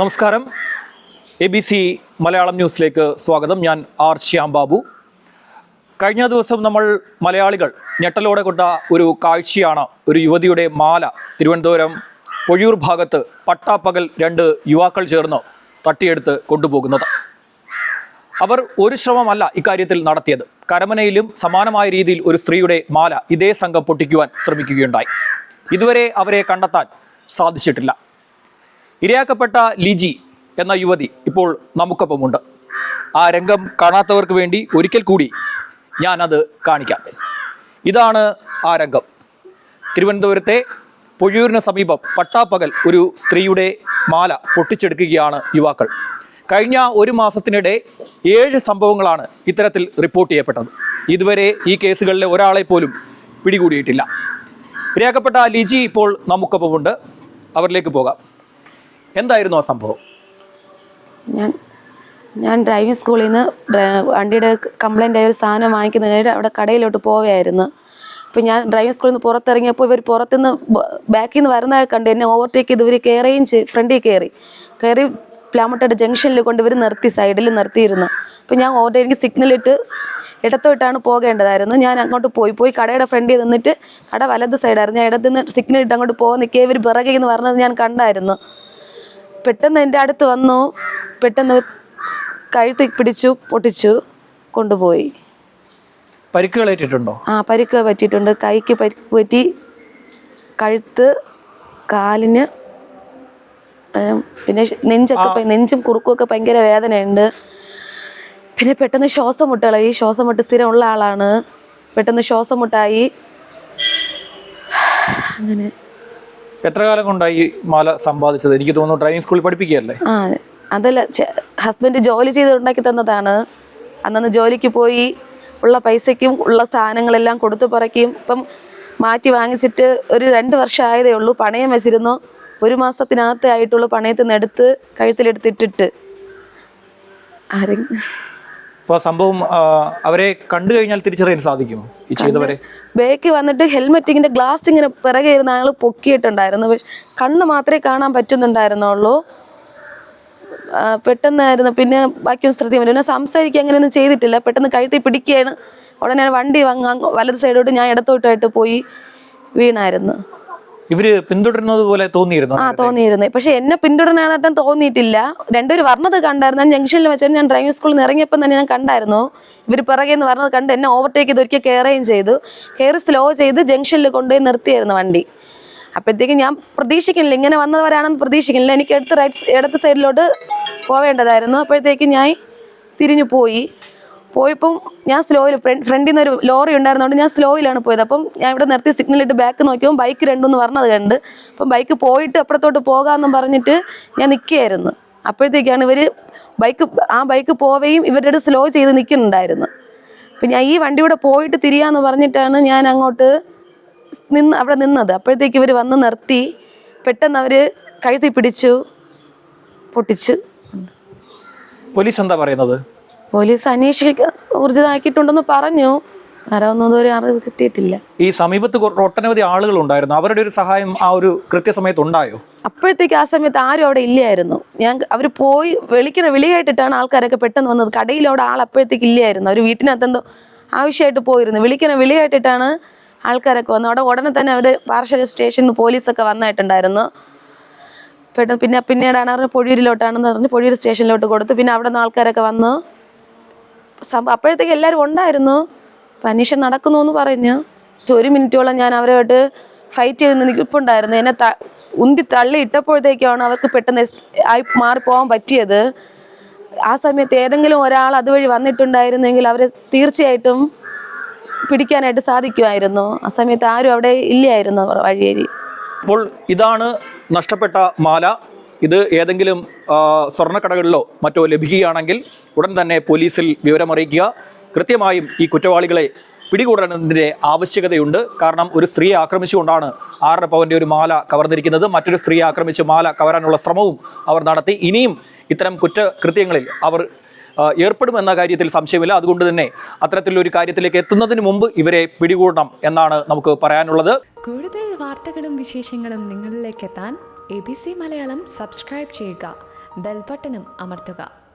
നമസ്കാരം. ABC മലയാളം ന്യൂസിലേക്ക് സ്വാഗതം. ഞാൻ ആർ ശ്യാം ബാബു. കഴിഞ്ഞ ദിവസം നമ്മൾ മലയാളികൾ ഞെട്ടലോടെ കൊണ്ട ഒരു കാഴ്ചയാണ് ഒരു യുവതിയുടെ മാല തിരുവനന്തപുരം പൊഴിയൂർ ഭാഗത്ത് പട്ടാപ്പകൽ 2 യുവാക്കൾ ചേർന്ന് തട്ടിയെടുത്ത് കൊണ്ടുപോകുന്നത്. അവർ ഒരു ശ്രമമല്ല ഇക്കാര്യത്തിൽ നടത്തിയത്. കരമനയിലും സമാനമായ രീതിയിൽ ഒരു സ്ത്രീയുടെ മാല ഇതേ സംഘം പൊട്ടിക്കുവാൻ ശ്രമിക്കുകയുണ്ടായി. ഇതുവരെ അവരെ കണ്ടെത്താൻ സാധിച്ചിട്ടില്ല. ഇരയാക്കപ്പെട്ട ലിജി എന്ന യുവതി ഇപ്പോൾ നമുക്കൊപ്പമുണ്ട്. ആ രംഗം കാണാത്തവർക്ക് വേണ്ടി ഒരിക്കൽ കൂടി ഞാനത് കാണിക്കാം. ഇതാണ് ആ രംഗം. തിരുവനന്തപുരത്തെ പൊഴിയൂരിന് സമീപം പട്ടാപ്പകൽ ഒരു സ്ത്രീയുടെ മാല പൊട്ടിച്ചെടുക്കുകയാണ് യുവാക്കൾ. കഴിഞ്ഞ ഒരു മാസത്തിനിടെ 7 സംഭവങ്ങളാണ് ഇത്തരത്തിൽ റിപ്പോർട്ട് ചെയ്യപ്പെട്ടത്. ഇതുവരെ ഈ കേസുകളിലെ ഒരാളെ പോലും പിടികൂടിയിട്ടില്ല. ഇരയാക്കപ്പെട്ട ലിജി ഇപ്പോൾ നമുക്കൊപ്പമുണ്ട്. അവരിലേക്ക് പോകാം. എന്തായിരുന്നു ആ സംഭവം? ഞാൻ ഡ്രൈവിംഗ് സ്കൂളിൽ നിന്ന് വണ്ടിയുടെ കംപ്ലൈൻ്റ് ആയ ഒരു സാധനം വാങ്ങിക്കുന്നതിന് അവിടെ കടയിലോട്ട് പോവുകയായിരുന്നു. അപ്പോൾ ഞാൻ ഡ്രൈവിംഗ് സ്കൂളിൽ നിന്ന് പുറത്തിറങ്ങിയപ്പോൾ ഇവർ പുറത്തുനിന്ന് ബാക്കിൽ നിന്ന് വരുന്നതായി കണ്ട് എന്നെ ഓവർടേക്ക് ചെയ്ത് ഇവർ കയറുകയും ഫ്രണ്ടിൽ കയറി പ്ലാമട്ടയുടെ ജംഗ്ഷനിൽ കൊണ്ട് ഇവർ സൈഡിൽ നിർത്തിയിരുന്നു. അപ്പോൾ ഞാൻ എനിക്ക് സിഗ്നലിട്ട് ഇടത്തോട്ടാണ് പോകേണ്ടതായിരുന്നു. ഞാൻ അങ്ങോട്ട് പോയി കടയുടെ ഫ്രണ്ടിൽ നിന്നിട്ട്, കട വലത് സൈഡായിരുന്നു, ഞാൻ ഇടത്തുനിന്ന് സിഗ്നലിട്ട് അങ്ങോട്ട് പോകാൻ നിൽക്കുക ഇവർ പിറകെ എന്ന് പറഞ്ഞത് ഞാൻ കണ്ടായിരുന്നു. പെട്ടെന്ന് എൻ്റെ അടുത്ത് വന്നു, പെട്ടെന്ന് കഴുത്ത് പിടിച്ചു, പൊട്ടിച്ചു കൊണ്ടുപോയി. പരിക്കുകളേറ്റിട്ടുണ്ടോ? പരിക്ക് പറ്റിയിട്ടുണ്ട്. കൈക്ക് പരിക്ക് പറ്റി, കഴുത്ത്, കാലിന്, പിന്നെ നെഞ്ചും കുറുക്കുമൊക്കെ ഭയങ്കര വേദനയുണ്ട്. പിന്നെ പെട്ടെന്ന് ശ്വാസം മുട്ട് സ്ഥിരമുള്ള ആളാണ്. പെട്ടെന്ന് ശ്വാസം മുട്ടായി. അങ്ങനെ. എത്ര കാലം കൊണ്ടായി മാല സമ്പാദിച്ചത്? എനിക്ക് തോന്നുന്നു ഡ്രൈവിംഗ് സ്കൂളിൽ പഠിപ്പിക്കുകയല്ലേ? അതല്ല, ഹസ്ബൻഡ് ജോലി ചെയ്ത് ഉണ്ടാക്കി തന്നതാണ്. അന്നന്ന് ജോലിക്ക് പോയി ഉള്ള പൈസയ്ക്കും ഉള്ള സാധനങ്ങളെല്ലാം കൊടുത്തു പറയ്ക്കും. ഇപ്പം മാറ്റി വാങ്ങിച്ചിട്ട് ഒരു 2 വർഷം ആയതേ ഉള്ളൂ. പണയം വെച്ചിരുന്നു. 1 മാസത്തിനകത്തേ ആയിട്ടുള്ളൂ പണയത്തിൽ നിന്ന് എടുത്ത് കഴുത്തിലെടുത്തിട്ടിട്ട്. സംഭവം അവരെ കണ്ടു കഴിഞ്ഞാൽ തിരിച്ചറിയാൻ സാധിക്കും ഈ ചെയ്തവരെ? ബേക്ക് വന്നിട്ട് ഹെൽമെറ്റിങ്ങിന്റെ ഗ്ലാസ് ഇങ്ങനെ പിറകെ ഇരുന്ന ആൾ പൊക്കിയിട്ടുണ്ടായിരുന്നു. പക്ഷെ കണ്ണ് മാത്രമേ കാണാൻ പറ്റുന്നുണ്ടായിരുന്നുള്ളൂ. പെട്ടെന്നായിരുന്നു. പിന്നെ ബാക്കിയും ശ്രദ്ധിക്കാൻ പറ്റും. പിന്നെ സംസാരിക്കുക അങ്ങനെയൊന്നും ചെയ്തിട്ടില്ല. പെട്ടെന്ന് കഴുത്തി പിടിക്കുകയാണ്. ഉടനെ വണ്ടി വലത് സൈഡോട്ട് ഞാൻ ഇടത്തോട്ടായിട്ട് പോയി വീണായിരുന്നു. ഇവര് പിന്തുടരുന്നത് പോലെ തോന്നിയിരുന്നു? തോന്നിയിരുന്നു. പക്ഷെ എന്നെ പിന്തുടരാനായിട്ടും തോന്നിയിട്ടില്ല. രണ്ടുപേർ പറഞ്ഞത് കണ്ടായിരുന്നു. ഞാൻ ജംഗ്ഷനിൽ വെച്ചാൽ ഞാൻ ഡ്രൈവിംഗ് സ്കൂളിൽ നിന്ന് ഇറങ്ങിയപ്പോൾ തന്നെ ഞാൻ കണ്ടായിരുന്നു. ഇവർ പിറകെ എന്ന് പറഞ്ഞത് കണ്ട് എന്നെ ഓവർടേക്ക് ചെയ്ത് ഒരിക്കൽ കയറുകയും ചെയ്തു. കയറി സ്ലോ ചെയ്ത് ജംഗ്ഷനിൽ കൊണ്ടുപോയി നിർത്തിയായിരുന്നു വണ്ടി. അപ്പോഴത്തേക്കും ഞാൻ പ്രതീക്ഷിക്കുന്നില്ല, ഇങ്ങനെ വന്നവരാണെന്ന് പ്രതീക്ഷിക്കുന്നില്ല. എനിക്ക് ഇടത്ത് സൈഡിലോട്ട് പോവേണ്ടതായിരുന്നു. അപ്പോഴത്തേക്കും ഞാൻ തിരിഞ്ഞു പോയപ്പം ഞാൻ സ്ലോയിൽ, ഫ്രണ്ടിൽ നിന്ന് ഒരു ലോറി ഉണ്ടായിരുന്നതുകൊണ്ട് ഞാൻ സ്ലോയിലാണ് പോയത്. അപ്പം ഞാൻ ഇവിടെ നിർത്തി സിഗ്നലിട്ട് ബാക്ക് നോക്കിയപ്പോൾ ബൈക്ക് 2 പറഞ്ഞത് കണ്ട്. അപ്പം ബൈക്ക് പോയിട്ട് അപ്പുറത്തോട്ട് പോകാമെന്നും പറഞ്ഞിട്ട് ഞാൻ നിൽക്കുകയായിരുന്നു. അപ്പോഴത്തേക്കാണ് ഇവർ ബൈക്ക് പോവുകയും ഇവരുടെ സ്ലോ ചെയ്ത് നിൽക്കുന്നുണ്ടായിരുന്നു. അപ്പം ഞാൻ ഈ വണ്ടിയുടെ പോയിട്ട് തിരിയാന്ന് പറഞ്ഞിട്ടാണ് ഞാൻ അങ്ങോട്ട് അവിടെ നിന്നത്. അപ്പോഴത്തേക്ക് ഇവർ വന്ന് നിർത്തി. പെട്ടെന്ന് അവർ കഴുത്തി പിടിച്ചു, പൊട്ടിച്ചു. പോലീസ് എന്താ പറയുന്നത്? പോലീസ് അന്വേഷിക്കാൻ ഊർജിതമാക്കിയിട്ടുണ്ടെന്ന് പറഞ്ഞു. ആരാവുന്നത് ഒരു അറിവ് കിട്ടിയിട്ടില്ല. ഈ സമീപത്ത് ഒട്ടനവധി ആളുകൾ ഉണ്ടായിരുന്നു. അവരുടെ ഒരു സഹായം ആ ഒരു കൃത്യസമയത്ത് ഉണ്ടായോ? അപ്പോഴത്തേക്ക് ആ സമയത്ത് ആരും അവിടെ ഇല്ലായിരുന്നു. അവർ പോയി വിളി കേട്ടിട്ടാണ് ആൾക്കാരൊക്കെ പെട്ടെന്ന് വന്നത്. കടയിലവിടെ ആൾ അപ്പോഴത്തേക്ക് ഇല്ലായിരുന്നു. അവർ വീട്ടിനകത്ത് എന്തോ ആവശ്യമായിട്ട് പോയിരുന്നു. വിളി കേട്ടിട്ടാണ് ആൾക്കാരൊക്കെ വന്നത്. അവിടെ ഉടനെ തന്നെ അവർ പാറശ്ശേരി സ്റ്റേഷനിൽ നിന്ന് പോലീസൊക്കെ വന്നിട്ടുണ്ടായിരുന്നു. പെട്ടെന്ന് പിന്നീടാണ് അവർ പൊഴിയൂരിലോട്ടാണെന്ന് പറഞ്ഞ് പൊഴിയൂർ സ്റ്റേഷനിലോട്ട് കൊടുത്തു. പിന്നെ അവിടെ നിന്ന് ആൾക്കാരൊക്കെ വന്ന് അപ്പോഴത്തേക്ക് എല്ലാവരും ഉണ്ടായിരുന്നു. അന്വേഷണം നടക്കുന്നു എന്ന് പറഞ്ഞു. 1 മിനിറ്റോളം ഞാൻ അവരോട്ട് ഫൈറ്റ് ചെയ്ത് നിൽപ്പുണ്ടായിരുന്നു. എന്നെ ഉന്തി തള്ളി ഇട്ടപ്പോഴത്തേക്കാണ് അവർക്ക് പെട്ടെന്ന് മാറിപ്പോകാൻ പറ്റിയത്. ആ സമയത്ത് ഏതെങ്കിലും ഒരാൾ അതുവഴി വന്നിട്ടുണ്ടായിരുന്നെങ്കിൽ അവരെ തീർച്ചയായിട്ടും പിടിക്കാനായിട്ട് സാധിക്കുമായിരുന്നു. ആ സമയത്ത് ആരും അവിടെ ഇല്ലായിരുന്നു വഴിയേരി. അപ്പോൾ ഇതാണ് നഷ്ടപ്പെട്ട മാല. ഇത് ഏതെങ്കിലും സ്വർണ്ണക്കടകളിലോ മറ്റോ ലഭിക്കുകയാണെങ്കിൽ ഉടൻ തന്നെ പോലീസിൽ വിവരമറിയിക്കുക. കൃത്യമായും ഈ കുറ്റവാളികളെ പിടികൂടേണ്ടതിൻ്റെ ആവശ്യകതയുണ്ട്. കാരണം ഒരു സ്ത്രീയെ ആക്രമിച്ചുകൊണ്ടാണ് 6.5 പവൻ്റെ ഒരു മാല കവർന്നിരിക്കുന്നത്. മറ്റൊരു സ്ത്രീയെ ആക്രമിച്ച് മാല കവരാനുള്ള ശ്രമവും അവർ നടത്തി. ഇനിയും ഇത്തരം കുറ്റകൃത്യങ്ങളിൽ അവർ ഏർപ്പെടുമെന്ന കാര്യത്തിൽ സംശയമില്ല. അതുകൊണ്ട് തന്നെ അത്തരത്തിലൊരു കാര്യത്തിലേക്ക് എത്തുന്നതിന് മുമ്പ് ഇവരെ പിടികൂടണം എന്നാണ് നമുക്ക് പറയാനുള്ളത്. കൂടുതൽ വാർത്തകളും വിശേഷങ്ങളും നിങ്ങളിലേക്ക് എത്താൻ ABC മലയാളം സബ്സ്ക്രൈബ് ചെയ്യുക. ബെൽബട്ടനും അമർത്തുക.